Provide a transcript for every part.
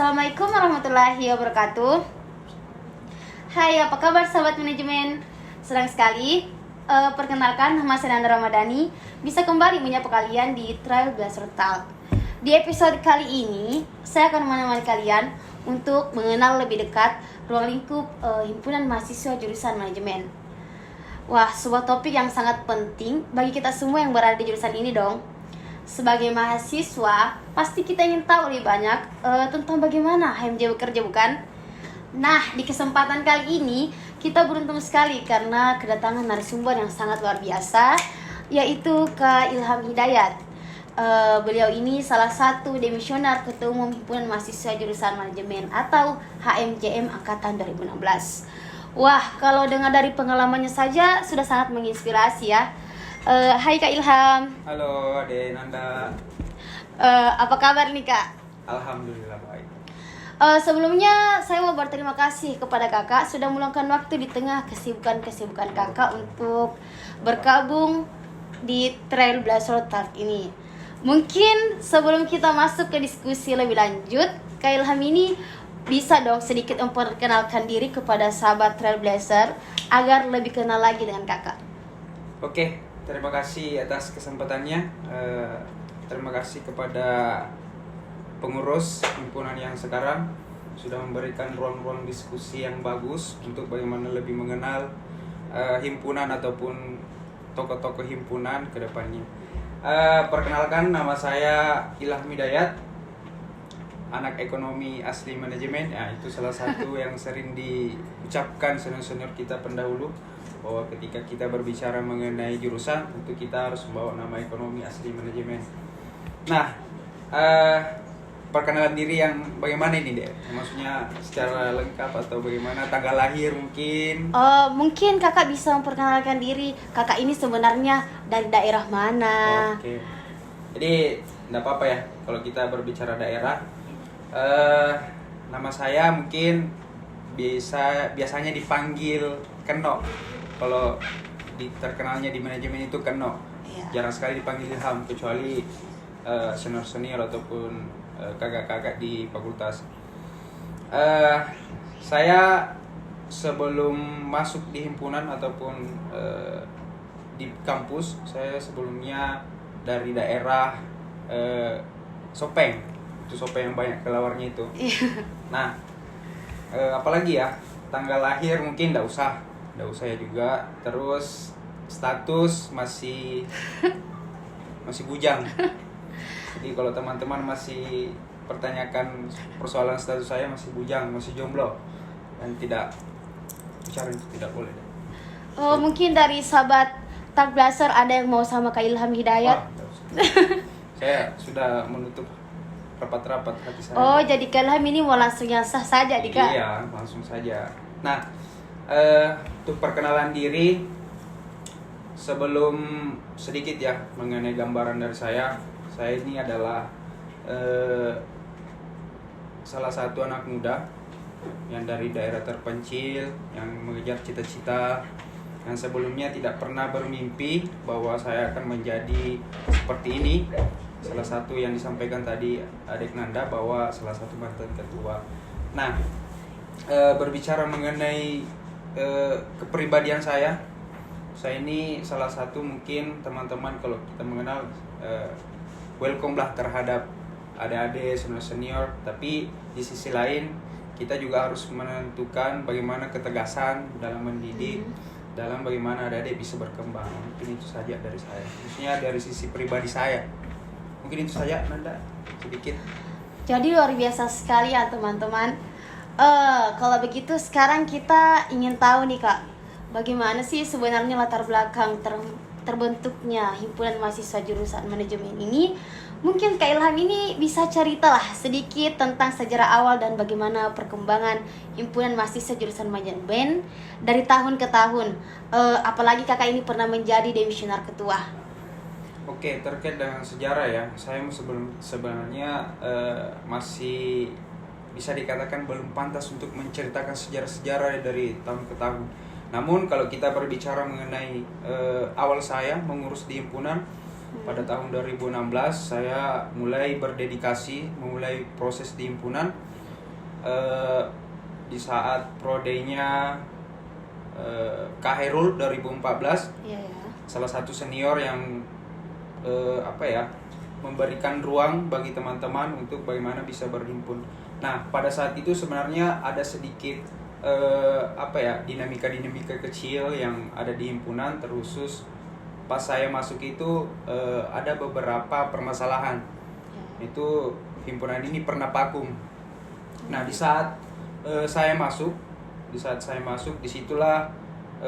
Assalamualaikum warahmatullahi wabarakatuh. Hai, apa kabar sahabat manajemen? Senang sekali perkenalkan, nama saya Nanda Ramadhani. Bisa kembali menyapa kalian di Trailblazer Talk. Di episode kali ini, saya akan menemani kalian untuk mengenal lebih dekat ruang lingkup himpunan mahasiswa jurusan manajemen. Wah, sebuah topik yang sangat penting bagi kita semua yang berada di jurusan ini dong. Sebagai mahasiswa, pasti kita ingin tahu lebih banyak tentang bagaimana HMJ bekerja, bukan? Nah, di kesempatan kali ini, kita beruntung sekali karena kedatangan narasumber yang sangat luar biasa, yaitu Kak Ilham Hidayat. Beliau ini salah satu demisioner Ketua Umum Himpunan Mahasiswa Jurusan Manajemen atau HMJM Angkatan 2016. Wah, kalau dengar dari pengalamannya saja sudah sangat menginspirasi ya. Hai Kak Ilham. Halo Ade Nanda. Apa kabar nih Kak? Alhamdulillah baik. Sebelumnya saya mau berterima kasih kepada kakak sudah meluangkan waktu di tengah kesibukan kakak untuk bergabung di Trailblazer Talk ini. Mungkin sebelum kita masuk ke diskusi lebih lanjut, Kak Ilham ini bisa dong sedikit memperkenalkan diri kepada sahabat Trailblazer agar lebih kenal lagi dengan kakak. Oke, terima kasih atas kesempatannya. Terima kasih kepada pengurus himpunan yang sekarang sudah memberikan ruang-ruang diskusi yang bagus untuk bagaimana lebih mengenal himpunan ataupun tokoh-tokoh himpunan ke depannya. Perkenalkan, nama saya Ilham Hidayat, anak ekonomi asli manajemen. Ya, itu salah satu yang sering diucapkan senior-senior kita pendahulu, bahwa ketika kita berbicara mengenai jurusan, tentu kita harus membawa nama ekonomi asli manajemen. Nah, perkenalan diri yang bagaimana ini deh? Maksudnya secara lengkap atau bagaimana, tanggal lahir mungkin? Mungkin kakak bisa memperkenalkan diri. Kakak ini sebenarnya dari daerah mana? Oke. Jadi tidak apa-apa ya kalau kita berbicara daerah. Nama saya mungkin biasanya dipanggil Keno. Kalau terkenalnya di manajemen itu Keno. Iya. Jarang sekali dipanggil Ilham, kecuali senior-senior ataupun kakak-kakak di fakultas. Saya sebelum masuk di himpunan ataupun di kampus, saya sebelumnya dari daerah Sopeng. Itu Sopeng yang banyak kelawarnya itu. Nah, apalagi ya, tanggal lahir mungkin nggak usah ya juga. Terus status masih bujang. Jadi kalau teman-teman masih pertanyakan persoalan status saya, masih bujang, masih jomblo, dan tidak bicara itu tidak boleh. Mungkin dari sahabat Trailblazer ada yang mau sama Kak Ilham Hidayat. Nggak usah. Saya sudah menutup rapat-rapat hati saya. Jadi Kak Ilham ini mau langsung yang sah saja nih Kak? Iya, langsung saja. Nah, untuk perkenalan diri, sebelum sedikit ya mengenai gambaran dari saya ini adalah salah satu anak muda yang dari daerah terpencil, yang mengejar cita-cita, yang sebelumnya tidak pernah bermimpi bahwa saya akan menjadi seperti ini. Salah satu yang disampaikan tadi adik Nanda, bahwa salah satu mantan ketua. Nah, berbicara mengenai kepribadian saya ini salah satu, mungkin teman-teman kalau kita mengenal, welcome lah terhadap adik-adik senior, tapi di sisi lain kita juga harus menentukan bagaimana ketegasan dalam mendidik, dalam bagaimana adik-adik bisa berkembang. Mungkin itu saja dari saya, maksudnya dari sisi pribadi saya. Mungkin itu saja, Nanda, sedikit. Jadi luar biasa sekali ya teman-teman. Kalau begitu sekarang kita ingin tahu nih Kak, bagaimana sih sebenarnya latar belakang terbentuknya himpunan mahasiswa jurusan manajemen ini. Mungkin Kak Ilham ini bisa ceritalah sedikit tentang sejarah awal dan bagaimana perkembangan himpunan mahasiswa jurusan manajemen dari tahun ke tahun. Apalagi kakak ini pernah menjadi demisioner ketua. Oke, terkait dengan sejarah ya, saya sebenarnya masih bisa dikatakan belum pantas untuk menceritakan sejarah-sejarah dari tahun ke tahun. Namun kalau kita berbicara mengenai awal saya mengurus di himpunan, pada tahun 2016 saya mulai berdedikasi, memulai proses di himpunan di saat prodenya Kak Herul 2014, Iya ya. salah satu senior yang memberikan ruang bagi teman-teman untuk bagaimana bisa berhimpun. Nah, pada saat itu sebenarnya ada sedikit dinamika kecil yang ada di himpunan, terkhusus pas saya masuk itu ada beberapa permasalahan. Itu himpunan ini pernah vakum. Nah, di saat saya masuk, disitulah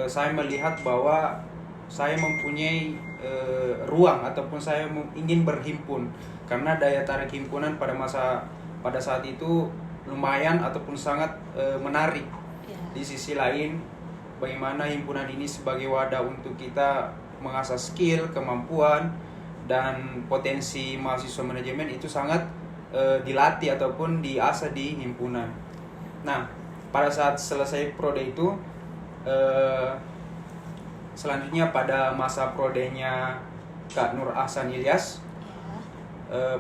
saya melihat bahwa saya mempunyai ruang ataupun saya ingin berhimpun, karena daya tarik himpunan pada saat itu lumayan ataupun sangat menarik. Di sisi lain, bagaimana himpunan ini sebagai wadah untuk kita mengasah skill, kemampuan, dan potensi mahasiswa manajemen itu sangat dilatih ataupun diasah di himpunan. Nah, pada saat selesai prode itu, selanjutnya pada masa prodenya Kak Nur Ahsan Ilyas,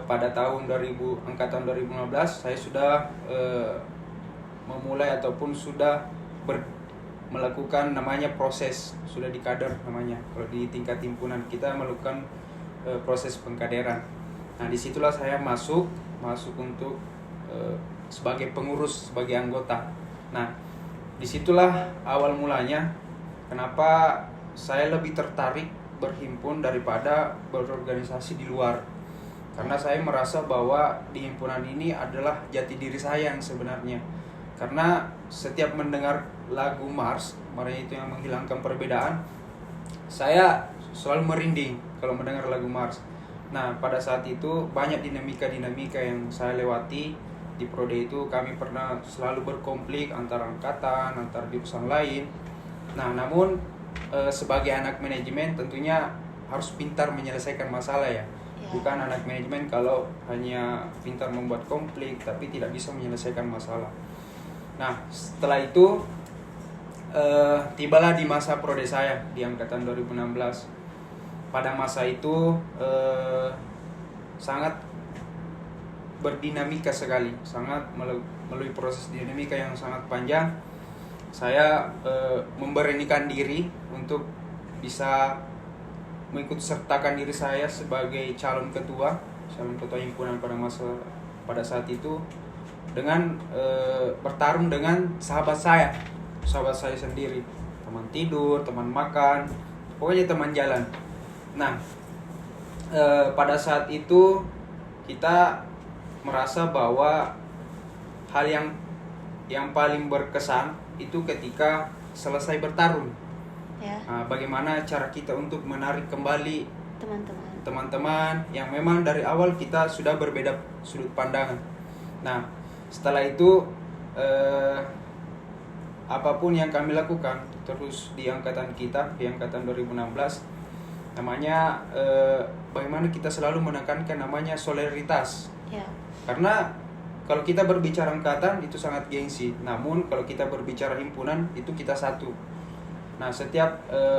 pada angkatan 2015 saya sudah memulai ataupun sudah melakukan namanya proses, sudah dikader namanya. Kalau di tingkat himpunan kita melakukan proses pengkaderan. Nah, disitulah saya masuk untuk sebagai pengurus, sebagai anggota. Nah, disitulah awal mulanya kenapa saya lebih tertarik berhimpun daripada berorganisasi di luar. Karena saya merasa bahwa di himpunan ini adalah jati diri saya yang sebenarnya. Karena setiap mendengar lagu Mars itu yang menghilangkan perbedaan, saya selalu merinding kalau mendengar lagu Mars. Nah, pada saat itu banyak dinamika yang saya lewati di prode itu. Kami pernah selalu berkonflik antar angkatan, antar jurusan lain. Nah, namun sebagai anak manajemen tentunya harus pintar menyelesaikan masalah ya. Bukan anak manajemen kalau hanya pintar membuat konflik tapi tidak bisa menyelesaikan masalah. Nah, setelah itu tibalah di masa prode saya di angkatan 2016. Pada masa itu sangat berdinamika sekali, sangat melalui proses dinamika yang sangat panjang. Saya memberanikan diri untuk bisa mengikut sertakan diri saya sebagai calon ketua himpunan pada saat itu, dengan bertarung dengan sahabat saya sendiri, teman tidur, teman makan, pokoknya teman jalan. Nah, pada saat itu kita merasa bahwa hal yang paling berkesan itu ketika selesai bertarung. Nah, bagaimana cara kita untuk menarik kembali teman-teman yang memang dari awal kita sudah berbeda sudut pandangan. Nah, setelah itu apapun yang kami lakukan terus di angkatan 2016, namanya bagaimana kita selalu menekankan namanya solidaritas. Karena kalau kita berbicara angkatan itu sangat gengsi, namun kalau kita berbicara himpunan itu kita satu. Nah, setiap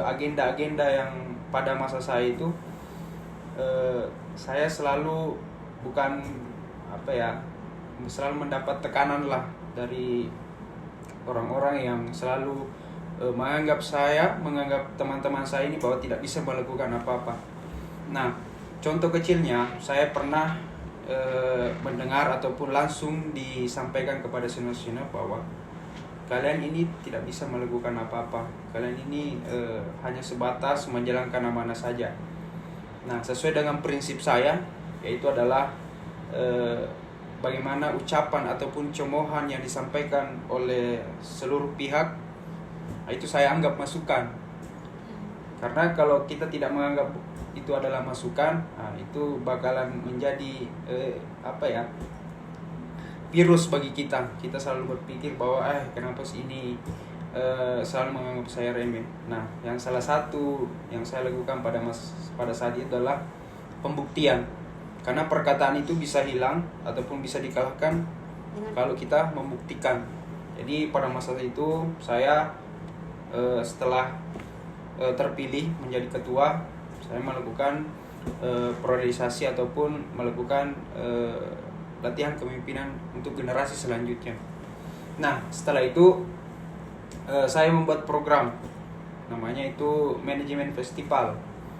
agenda-agenda yang pada masa saya itu saya selalu selalu mendapat tekanan lah dari orang-orang yang selalu menganggap teman-teman saya ini bahwa tidak bisa melakukan apa-apa. Nah, contoh kecilnya saya pernah mendengar ataupun langsung disampaikan kepada senior-senior bahwa kalian ini tidak bisa melakukan apa-apa. Kalian ini hanya sebatas menjalankan amanah saja. Nah, sesuai dengan prinsip saya, yaitu adalah bagaimana ucapan ataupun cemohan yang disampaikan oleh seluruh pihak, itu saya anggap masukan. Karena kalau kita tidak menganggap itu adalah masukan, itu bakalan menjadi virus bagi kita. Kita selalu berpikir bahwa kenapa sih ini selalu menganggap saya remeh. Nah, yang salah satu yang saya lakukan pada saat itu adalah pembuktian. Karena perkataan itu bisa hilang ataupun bisa dikalahkan kalau kita membuktikan. Jadi pada masa itu saya setelah terpilih menjadi ketua, saya melakukan priorisasi ataupun melakukan latihan kepemimpinan untuk generasi selanjutnya. Nah, setelah itu saya membuat program, namanya itu manajemen festival.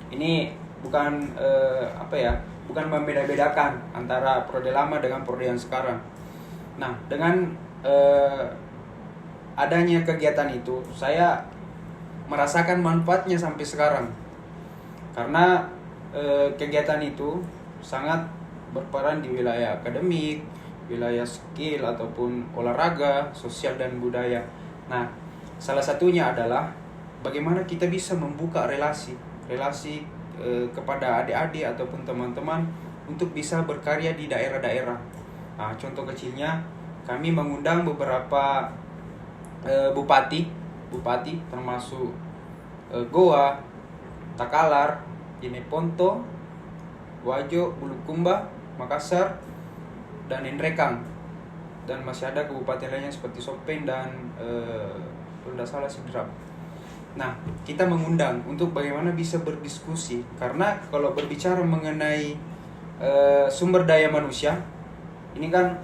Ini bukan bukan membeda-bedakan antara prode lama dengan prode yang sekarang. Nah, dengan adanya kegiatan itu, saya merasakan manfaatnya sampai sekarang. Karena kegiatan itu sangat berperan di wilayah akademik, wilayah skill ataupun olahraga, sosial dan budaya. Nah, salah satunya adalah bagaimana kita bisa membuka relasi kepada adik-adik ataupun teman-teman untuk bisa berkarya di daerah-daerah. Nah, contoh kecilnya kami mengundang beberapa bupati termasuk Goa, Takalar, Jeneponto, Wajo, Bulukumba, Makassar, dan Nrekang, dan masih ada kabupaten lainnya seperti Sopeng dan kalau tidak salah Sidrap. Nah, kita mengundang untuk bagaimana bisa berdiskusi, karena kalau berbicara mengenai sumber daya manusia, ini kan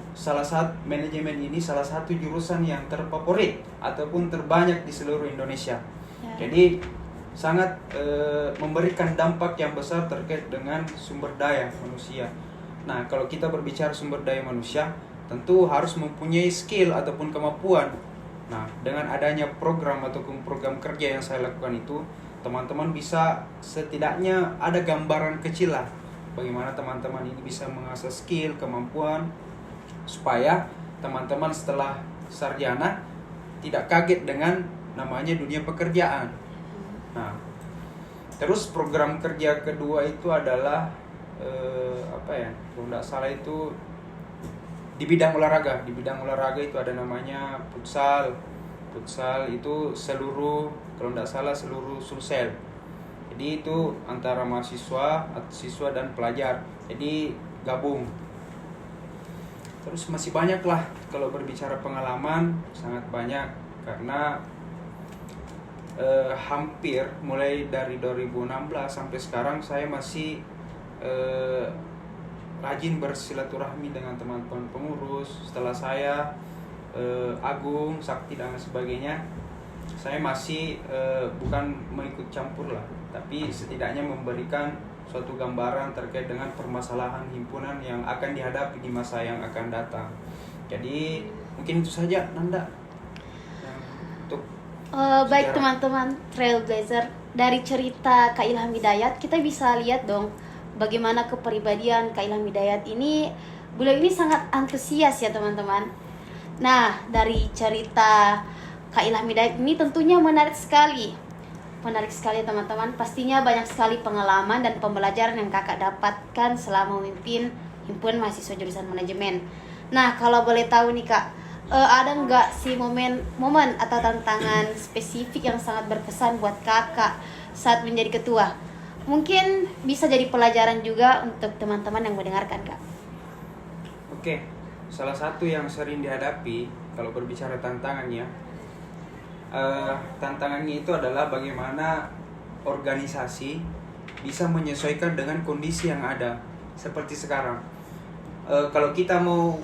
manajemen ini salah satu jurusan yang terfavorit ataupun terbanyak di seluruh Indonesia. Ya. Jadi sangat memberikan dampak yang besar terkait dengan sumber daya manusia. Nah, kalau kita berbicara sumber daya manusia, tentu harus mempunyai skill ataupun kemampuan. Nah, dengan adanya program ataupun program kerja yang saya lakukan itu, teman-teman bisa setidaknya ada gambaran kecil lah bagaimana teman-teman ini bisa mengasah skill, kemampuan, supaya teman-teman setelah sarjana tidak kaget dengan namanya dunia pekerjaan. Nah, terus program kerja kedua itu adalah kalau tidak salah itu di bidang olahraga. Di bidang olahraga itu ada namanya futsal. Futsal itu kalau tidak salah seluruh Sulsel. Jadi itu antara siswa dan pelajar. Jadi gabung. Terus masih banyak lah kalau berbicara pengalaman, sangat banyak, karena hampir mulai dari 2016 sampai sekarang saya masih rajin bersilaturahmi dengan teman-teman pengurus. Setelah saya Agung, Sakti dan sebagainya, saya masih bukan mengikut campur lah, tapi setidaknya memberikan suatu gambaran terkait dengan permasalahan himpunan yang akan dihadapi di masa yang akan datang. Jadi mungkin itu saja, Nanda. Untuk baik teman-teman Trailblazer, dari cerita Kak Ilham Hidayat kita bisa lihat dong bagaimana kepribadian Kak Ilham Hidayat ini. Beliau ini sangat antusias ya teman-teman. Nah, dari cerita Kak Ilham Hidayat ini tentunya menarik sekali teman-teman. Pastinya banyak sekali pengalaman dan pembelajaran yang kakak dapatkan selama memimpin himpunan mahasiswa jurusan manajemen. Nah, kalau boleh tahu nih Kak, ada nggak sih momen atau tantangan spesifik yang sangat berkesan buat kakak saat menjadi ketua? Mungkin bisa jadi pelajaran juga untuk teman-teman yang mendengarkan, Kak. Oke, salah satu yang sering dihadapi kalau berbicara tantangannya, tantangannya itu adalah bagaimana organisasi bisa menyesuaikan dengan kondisi yang ada seperti sekarang. Kalau kita mau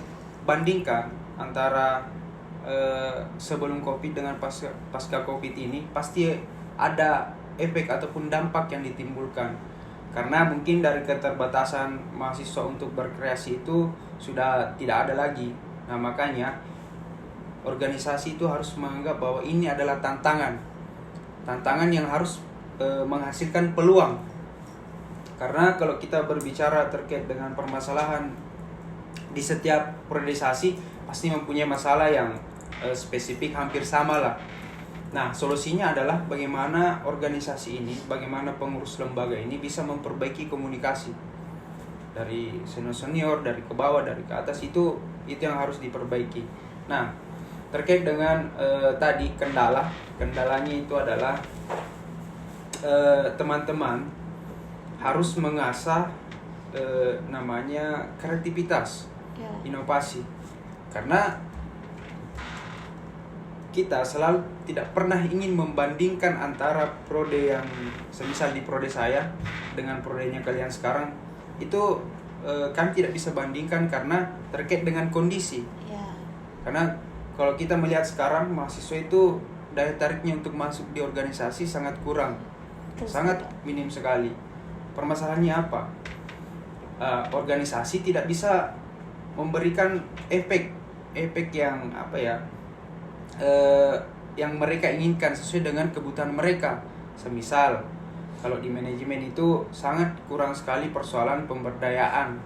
bandingkan antara sebelum COVID dengan pasca COVID ini, pasti ada efek ataupun dampak yang ditimbulkan, karena mungkin dari keterbatasan mahasiswa untuk berkreasi itu sudah tidak ada lagi. Nah, makanya organisasi itu harus menganggap bahwa ini adalah tantangan yang harus menghasilkan peluang. Karena kalau kita berbicara terkait dengan permasalahan di setiap priorisasi, pasti mempunyai masalah yang spesifik hampir sama lah. Nah, solusinya adalah bagaimana organisasi ini, bagaimana pengurus lembaga ini bisa memperbaiki komunikasi dari senior, dari ke bawah, dari ke atas, itu yang harus diperbaiki. Nah, terkait dengan tadi kendalanya itu adalah teman-teman harus mengasah namanya kreativitas, inovasi, karena kita selalu tidak pernah ingin membandingkan antara prode yang semisal di prode saya dengan prodenya kalian sekarang. Itu kami tidak bisa bandingkan karena terkait dengan kondisi. Karena kalau kita melihat sekarang mahasiswa itu daya tariknya untuk masuk di organisasi sangat kurang, sangat minim sekali. Permasalahannya apa? Organisasi tidak bisa memberikan efek yang apa ya, yang mereka inginkan sesuai dengan kebutuhan mereka. Semisal kalau di manajemen itu sangat kurang sekali persoalan pemberdayaan.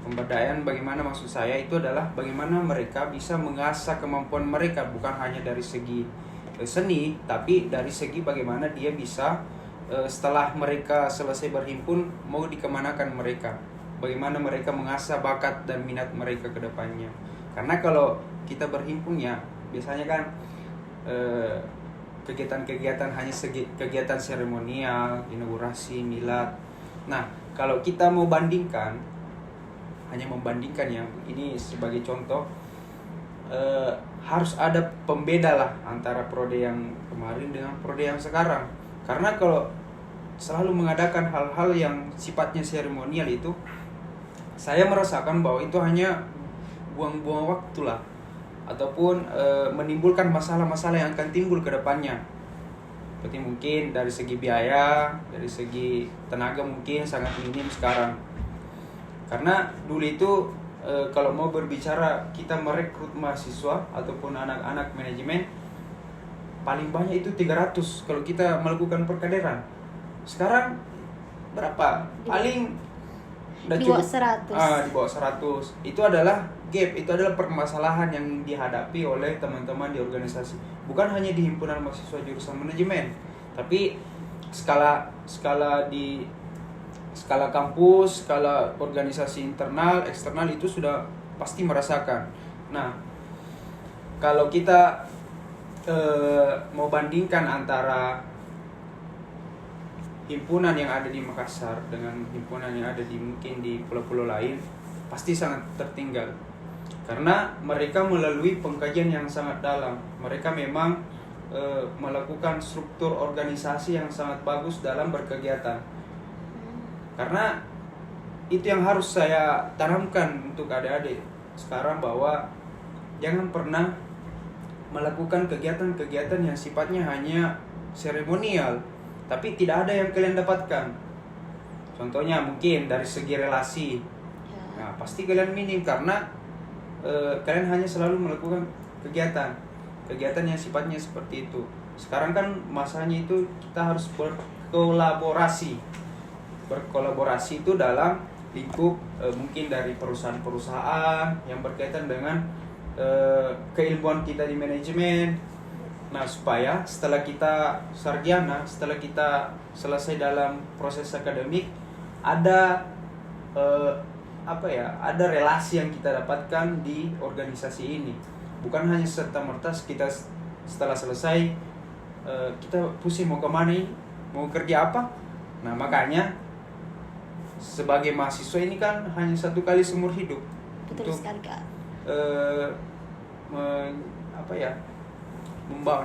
Pemberdayaan bagaimana maksud saya itu adalah bagaimana mereka bisa mengasah kemampuan mereka, bukan hanya dari segi seni, tapi dari segi bagaimana dia bisa setelah mereka selesai berhimpun mau dikemanakan mereka, bagaimana mereka mengasah bakat dan minat mereka ke depannya. Karena kalau kita berhimpun ya biasanya kan kegiatan-kegiatan hanya kegiatan seremonial, inaugurasi, milad. Nah, kalau kita mau bandingkan, hanya membandingkan yang ini sebagai contoh, harus ada pembeda lah antara prode yang kemarin dengan prode yang sekarang. Karena kalau selalu mengadakan hal-hal yang sifatnya seremonial itu, saya merasakan bahwa itu hanya buang-buang waktu lah, ataupun menimbulkan masalah-masalah yang akan timbul ke depannya. Seperti mungkin dari segi biaya, dari segi tenaga mungkin sangat minim sekarang. Karena dulu itu kalau mau berbicara kita merekrut mahasiswa ataupun anak-anak manajemen, paling banyak itu 300 kalau kita melakukan perkaderan. Sekarang berapa? Paling di bawah 100. Di bawah 100. Itu adalah gap, itu adalah permasalahan yang dihadapi oleh teman-teman di organisasi. Bukan hanya di himpunan mahasiswa jurusan manajemen, tapi skala kampus, skala organisasi internal, eksternal itu sudah pasti merasakan. Nah, kalau kita mau bandingkan antara himpunan yang ada di Makassar dengan himpunan yang ada mungkin di pulau-pulau lain, pasti sangat tertinggal. Karena mereka melalui pengkajian yang sangat dalam. Mereka memang melakukan struktur organisasi yang sangat bagus dalam berkegiatan. Karena itu yang harus saya tanamkan untuk adik-adik sekarang, bahwa jangan pernah melakukan kegiatan-kegiatan yang sifatnya hanya seremonial, tapi tidak ada yang kalian dapatkan. Contohnya mungkin dari segi relasi, nah pasti kalian minim karena kalian hanya selalu melakukan kegiatan yang sifatnya seperti itu. Sekarang kan masanya itu kita harus berkolaborasi itu dalam lingkup mungkin dari perusahaan-perusahaan yang berkaitan dengan keilmuan kita di manajemen. Nah, supaya setelah kita sarjana, setelah kita selesai dalam proses akademik, ada ada relasi yang kita dapatkan di organisasi ini. Bukan hanya serta-merta kita setelah selesai kita pusing mau kemana, mau kerja apa. Nah, makanya sebagai mahasiswa ini kan hanya satu kali seumur hidup. Betul sekali, Kak.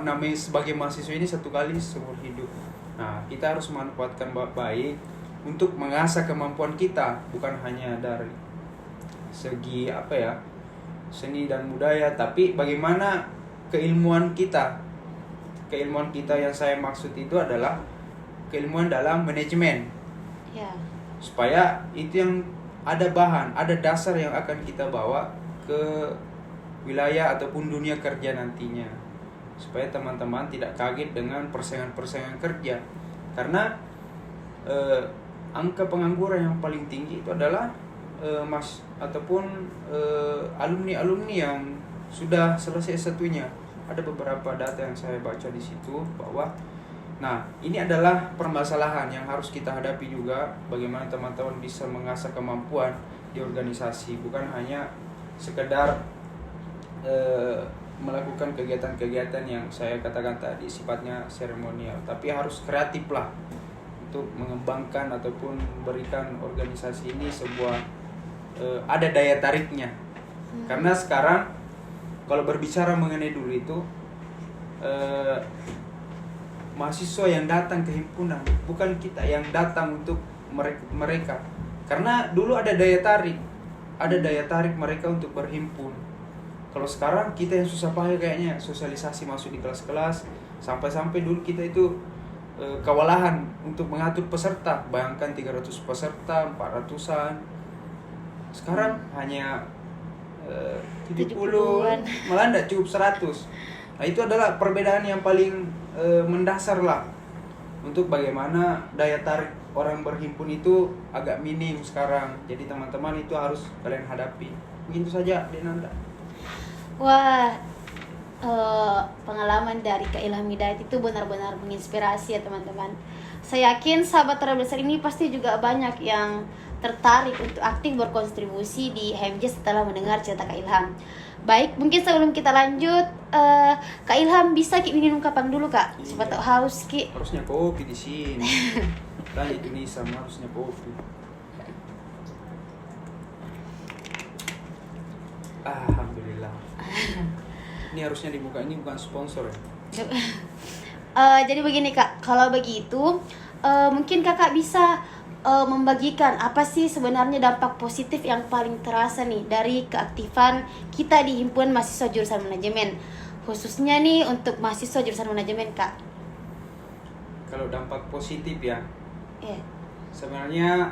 Namanya sebagai mahasiswa ini satu kali seumur hidup. Nah, kita harus memanfaatkan baik untuk mengasah kemampuan kita, bukan hanya dari segi seni dan budaya, tapi bagaimana keilmuan kita yang saya maksud itu adalah keilmuan dalam manajemen. Ya. Supaya itu yang ada bahan, ada dasar yang akan kita bawa ke wilayah ataupun dunia kerja nantinya. Supaya teman-teman tidak kaget dengan persaingan kerja. Karena angka pengangguran yang paling tinggi itu adalah alumni yang sudah selesai S1-nya. Ada beberapa data yang saya baca di situ bahwa ini adalah permasalahan yang harus kita hadapi juga, bagaimana teman-teman bisa mengasah kemampuan di organisasi, bukan hanya sekedar melakukan kegiatan-kegiatan yang saya katakan tadi sifatnya seremonial, tapi harus kreatif lah untuk mengembangkan ataupun memberikan organisasi ini sebuah ada daya tariknya. Karena sekarang kalau berbicara mengenai dulu itu mahasiswa yang datang ke himpunan, bukan kita yang datang untuk mereka. Karena dulu ada daya tarik mereka untuk berhimpun. Kalau sekarang kita yang susah payah kayaknya sosialisasi masuk di kelas-kelas, sampai-sampai dulu kita itu kewalahan untuk mengatur peserta. Bayangkan 300 peserta, 400-an. Sekarang hanya 70, 70-an. malah tidak cukup 100. Nah, itu adalah perbedaan yang paling mendasar lah untuk bagaimana daya tarik orang berhimpun itu agak minim sekarang. Jadi teman-teman itu harus kalian hadapi. Begitu saja, Denanda. Wah, pengalaman dari Kak Ilham Hidayat itu benar-benar menginspirasi ya teman-teman. Saya yakin sahabat Trailblazer ini pasti juga banyak yang tertarik untuk aktif berkontribusi di HMJ setelah mendengar cerita Kak Ilham. Baik, mungkin sebelum kita lanjut, Kak Ilham bisa Ki minum kapang dulu Kak? Siapa tahu haus Ki. Harusnya kopi di sini. Tanya Indonesia harusnya kopi. Alhamdulillah. Ini harusnya dibuka, ini bukan sponsor ya. Jadi begini Kak, kalau begitu mungkin Kakak bisa membagikan apa sih sebenarnya dampak positif yang paling terasa nih dari keaktifan kita di Himpunan Mahasiswa Jurusan Manajemen, khususnya nih untuk mahasiswa jurusan manajemen Kak. Kalau dampak positif ya, Yeah. sebenarnya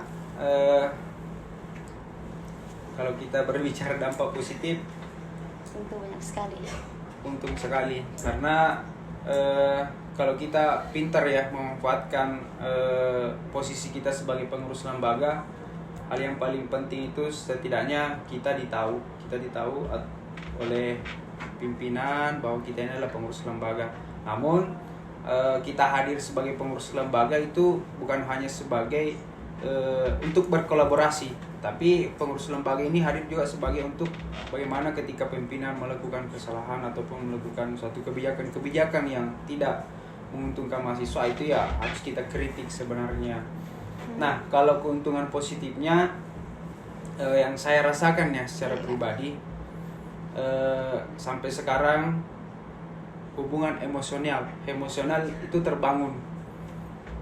kalau kita berbicara dampak positif, Tentu banyak sekali. untung sekali karena kalau kita pintar ya memanfaatkan posisi kita sebagai pengurus lembaga, hal yang paling penting itu setidaknya kita ditahu oleh pimpinan bahwa kita ini adalah pengurus lembaga. Namun kita hadir sebagai pengurus lembaga itu bukan hanya sebagai untuk berkolaborasi, tapi pengurus lembaga ini hadir juga sebagai untuk bagaimana ketika pimpinan melakukan kesalahan ataupun melakukan suatu kebijakan yang tidak menguntungkan mahasiswa, itu ya harus kita kritik sebenarnya. Nah, kalau keuntungan positifnya yang saya rasakan ya secara pribadi, sampai sekarang hubungan emosional itu terbangun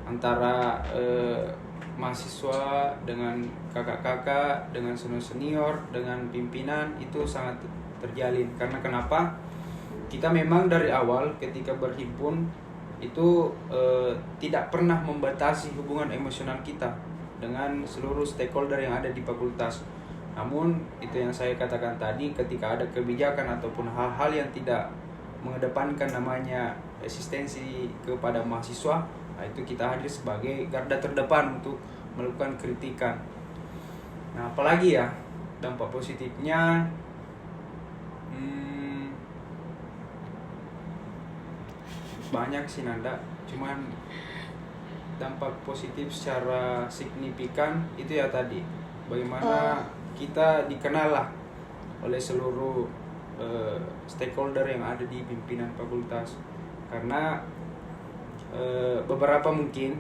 antara mahasiswa dengan kakak-kakak, dengan senior, dengan pimpinan, itu sangat terjalin. Karena kenapa? Kita memang dari awal ketika berhimpun itu tidak pernah membatasi hubungan emosional kita dengan seluruh stakeholder yang ada di fakultas. Namun itu yang saya katakan tadi, ketika ada kebijakan ataupun hal-hal yang tidak mengedepankan namanya eksistensi kepada mahasiswa, nah itu kita hadir sebagai garda terdepan untuk melakukan kritikan. Nah, apalagi ya dampak positifnya, banyak sih Nanda, cuman dampak positif secara signifikan itu ya tadi bagaimana kita dikenal lah oleh seluruh stakeholder yang ada di pimpinan fakultas. Karena beberapa mungkin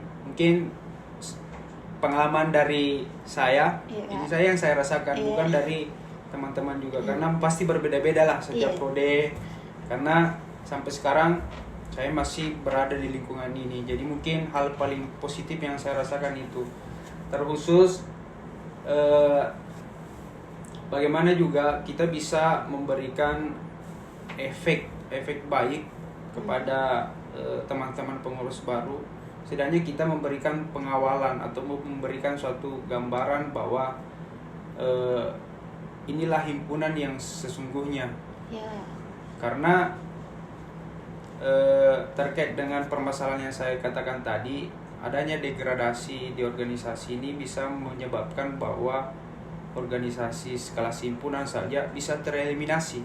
pengalaman dari saya, ini saya yang saya rasakan, bukan dari teman-teman juga, karena pasti berbeda-beda lah setiap prode. Karena sampai sekarang saya masih berada di lingkungan ini, jadi mungkin hal paling positif yang saya rasakan itu terkhusus bagaimana juga kita bisa memberikan efek baik kepada teman-teman pengurus baru. Setidaknya kita memberikan pengawalan atau memberikan suatu gambaran bahwa inilah himpunan yang sesungguhnya. Karena terkait dengan permasalahan yang saya katakan tadi, adanya degradasi di organisasi ini bisa menyebabkan bahwa organisasi sekelas himpunan saja bisa tereliminasi,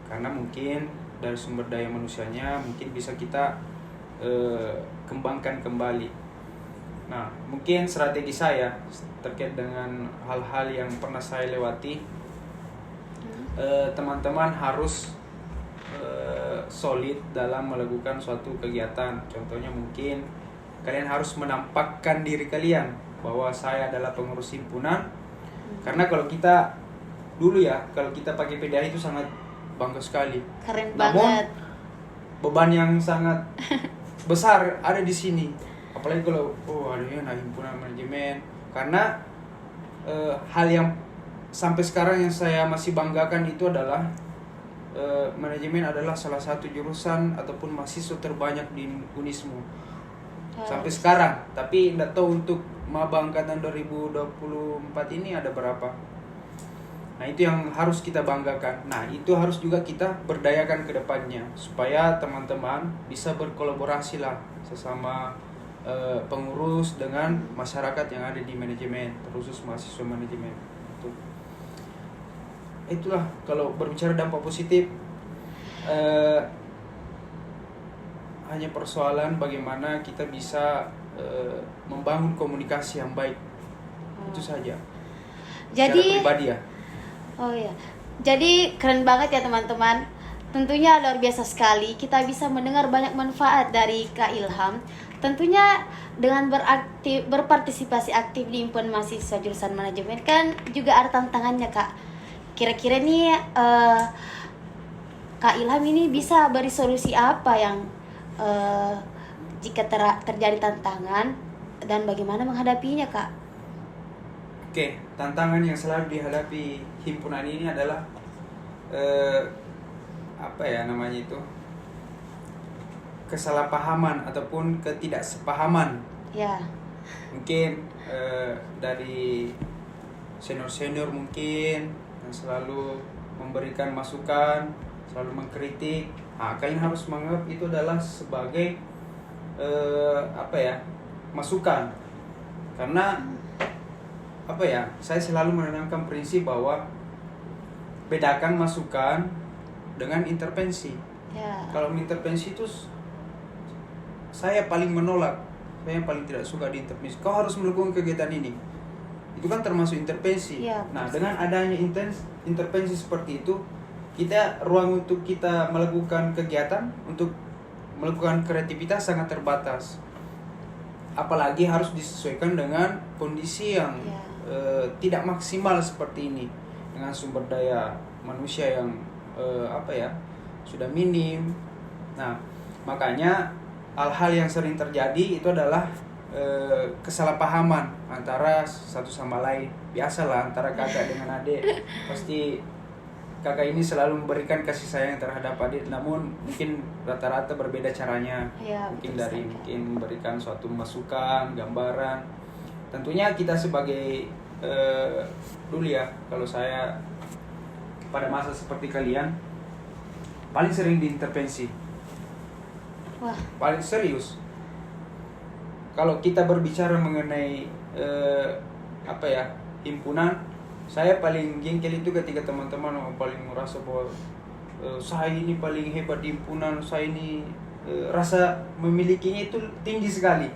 karena mungkin dari sumber daya manusianya mungkin bisa kita kembangkan kembali. Nah, mungkin strategi saya terkait dengan hal-hal yang pernah saya lewati, teman-teman harus solid dalam melakukan suatu kegiatan. Contohnya mungkin kalian harus menampakkan diri kalian bahwa saya adalah pengurus himpunan. Karena kalau kita dulu ya, kalau kita pakai PDA itu sangat bangga sekali. Keren Namun, banget. beban yang sangat besar ada di sini. Apalagi kalau ada himpunan manajemen. Karena hal yang sampai sekarang yang saya masih banggakan itu adalah manajemen adalah salah satu jurusan ataupun mahasiswa terbanyak di Unismu sampai sekarang. Tapi tidak tahu untuk maba angkatan 2024 ini ada berapa. Nah, itu yang harus kita banggakan. Nah, itu harus juga kita berdayakan ke depannya supaya teman-teman bisa berkolaborasi lah sesama pengurus dengan masyarakat yang ada di manajemen, terkhusus mahasiswa manajemen. Itulah kalau berbicara dampak positif, hanya persoalan bagaimana kita bisa membangun komunikasi yang baik. Itu saja. Jadi secara pribadi ya. Oh ya, jadi keren banget ya teman-teman. Tentunya luar biasa sekali kita bisa mendengar banyak manfaat dari Kak Ilham. Tentunya dengan berpartisipasi aktif di himpunan mahasiswa jurusan manajemen kan juga ada tantangannya, Kak. Kira-kira nih Kak Ilham ini bisa beri solusi apa yang jika terjadi tantangan dan bagaimana menghadapinya, Kak? Oke, tantangan yang selalu dihadapi himpunan ini adalah apa ya namanya itu, kesalahpahaman ataupun ketidaksepahaman. Ya. Mungkin dari senior-senior mungkin yang selalu memberikan masukan, selalu mengkritik. Nah, kalian harus menganggap itu adalah sebagai apa ya, masukan. Karena apa ya, saya selalu menanamkan prinsip bahwa bedakan masukan dengan intervensi. Ya. Kalau intervensi itu saya paling menolak, saya yang paling tidak suka diintervensi. Kau harus melakukan kegiatan ini, itu kan termasuk intervensi. Ya, nah, dengan adanya intervensi seperti itu, kita ruang untuk kita melakukan kegiatan, untuk melakukan kreativitas sangat terbatas. Apalagi harus disesuaikan dengan kondisi yang tidak maksimal seperti ini, dengan sumber daya manusia yang apa ya, sudah minim. Nah, makanya hal-hal yang sering terjadi itu adalah kesalahpahaman antara satu sama lain. Biasalah antara kakak dengan adik, pasti kakak ini selalu memberikan kasih sayang terhadap adik, namun mungkin rata-rata berbeda caranya. Ya, mungkin dari mungkin memberikan suatu masukan, gambaran. Tentunya kita sebagai dulu ya, kalau saya pada masa seperti kalian paling sering diintervensi. Wah. Paling serius. Kalau kita berbicara mengenai apa ya, himpunan, saya paling jengkel itu ketika teman-teman paling merasa bahwa saya ini paling hebat di himpunan, saya ini rasa memilikinya itu tinggi sekali.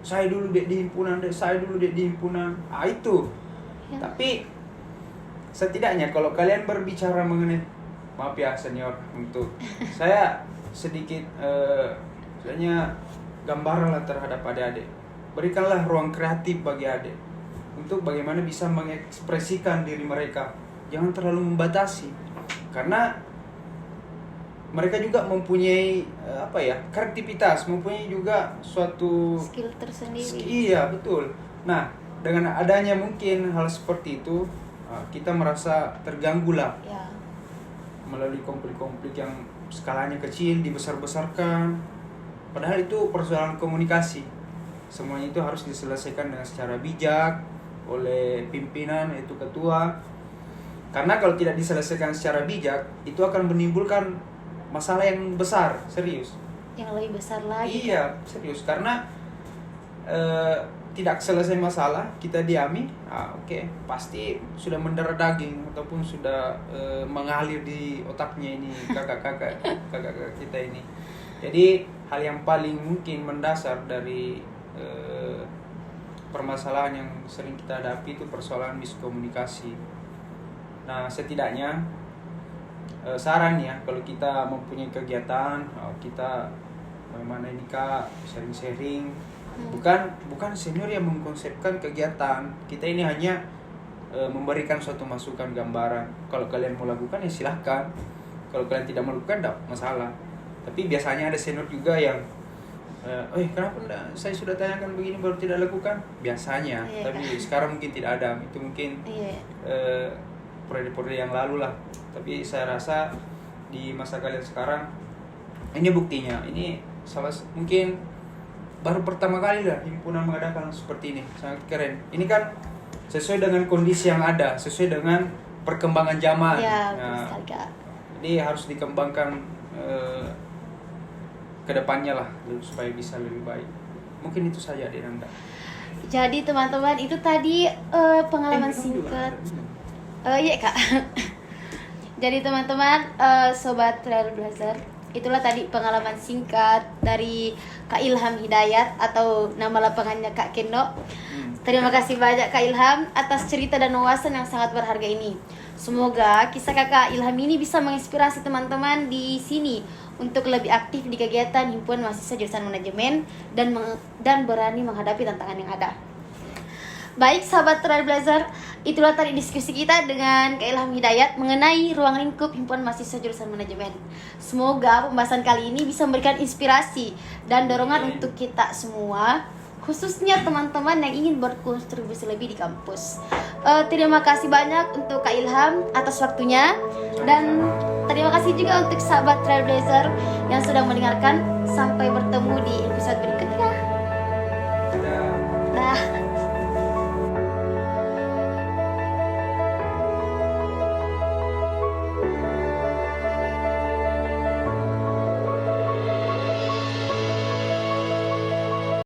Saya dulu di himpunan, saya dulu di himpunan. Ah, itu. Ya. Tapi setidaknya kalau kalian berbicara mengenai, maaf ya senior, untuk saya sedikit sebenarnya gambaranlah terhadap adik-adik. Berikanlah ruang kreatif bagi adik untuk bagaimana bisa mengekspresikan diri mereka. Jangan terlalu membatasi, karena mereka juga mempunyai apa ya, kreativitas, mempunyai juga suatu skill tersendiri. Iya, betul. Nah, dengan adanya mungkin hal seperti itu, kita merasa terganggu lah. Ya. Melalui konflik-konflik yang skalanya kecil dibesar-besarkan. Padahal itu persoalan komunikasi. Semuanya itu harus diselesaikan dengan secara bijak oleh pimpinan, yaitu ketua. Karena kalau tidak diselesaikan secara bijak, itu akan menimbulkan masalah yang besar, serius. Yang lebih besar lagi. Iya, serius. Karena tidak selesai masalah, kita diami, oke, pasti sudah mendarah daging ataupun sudah mengalir di otaknya ini kakak-kakak kita ini. Jadi hal yang paling mungkin mendasar dari permasalahan yang sering kita hadapi itu persoalan miskomunikasi. Nah, setidaknya saran ya, kalau kita mempunyai kegiatan, kita bagaimana ini Kak, sharing-sharing. Bukan senior yang mengkonsepkan kegiatan. Kita ini hanya memberikan suatu masukan, gambaran. Kalau kalian mau lakukan ya silahkan. Kalau kalian tidak melakukan, tidak masalah. Tapi biasanya ada senior juga yang kenapa enggak, saya sudah tanyakan begini baru tidak lakukan. Biasanya, tapi sekarang mungkin tidak ada. Itu mungkin periode-periode yang lalu lah. Tapi saya rasa di masa kalian sekarang. Ini buktinya. Ini mungkin baru pertama kali lah himpunan mengadakan seperti ini. Sangat keren. Ini kan sesuai dengan kondisi yang ada, sesuai dengan perkembangan zaman. Ya, Nah, sekali Kak. ini harus dikembangkan ke depannya lah supaya bisa lebih baik. Mungkin itu saja Denanda. Jadi teman-teman, itu tadi pengalaman singkat. Iya Kak. Jadi teman-teman, sobat Trailblazer, itulah tadi pengalaman singkat dari Kak Ilham Hidayat atau nama lapangannya Kak Kendo. Terima kasih banyak Kak Ilham atas cerita dan wawasan yang sangat berharga ini. Semoga kisah Kakak Ilham ini bisa menginspirasi teman-teman di sini untuk lebih aktif di kegiatan himpunan mahasiswa jurusan manajemen dan berani menghadapi tantangan yang ada. Baik sahabat Trailblazer, itulah tadi diskusi kita dengan Kak Ilham Hidayat mengenai ruang lingkup himpunan mahasiswa jurusan manajemen. Semoga pembahasan kali ini bisa memberikan inspirasi dan dorongan untuk kita semua, khususnya teman-teman yang ingin berkontribusi lebih di kampus. Terima kasih banyak untuk Kak Ilham atas waktunya, dan terima kasih juga untuk sahabat Trailblazer yang sudah mendengarkan. Sampai bertemu di episode berikutnya.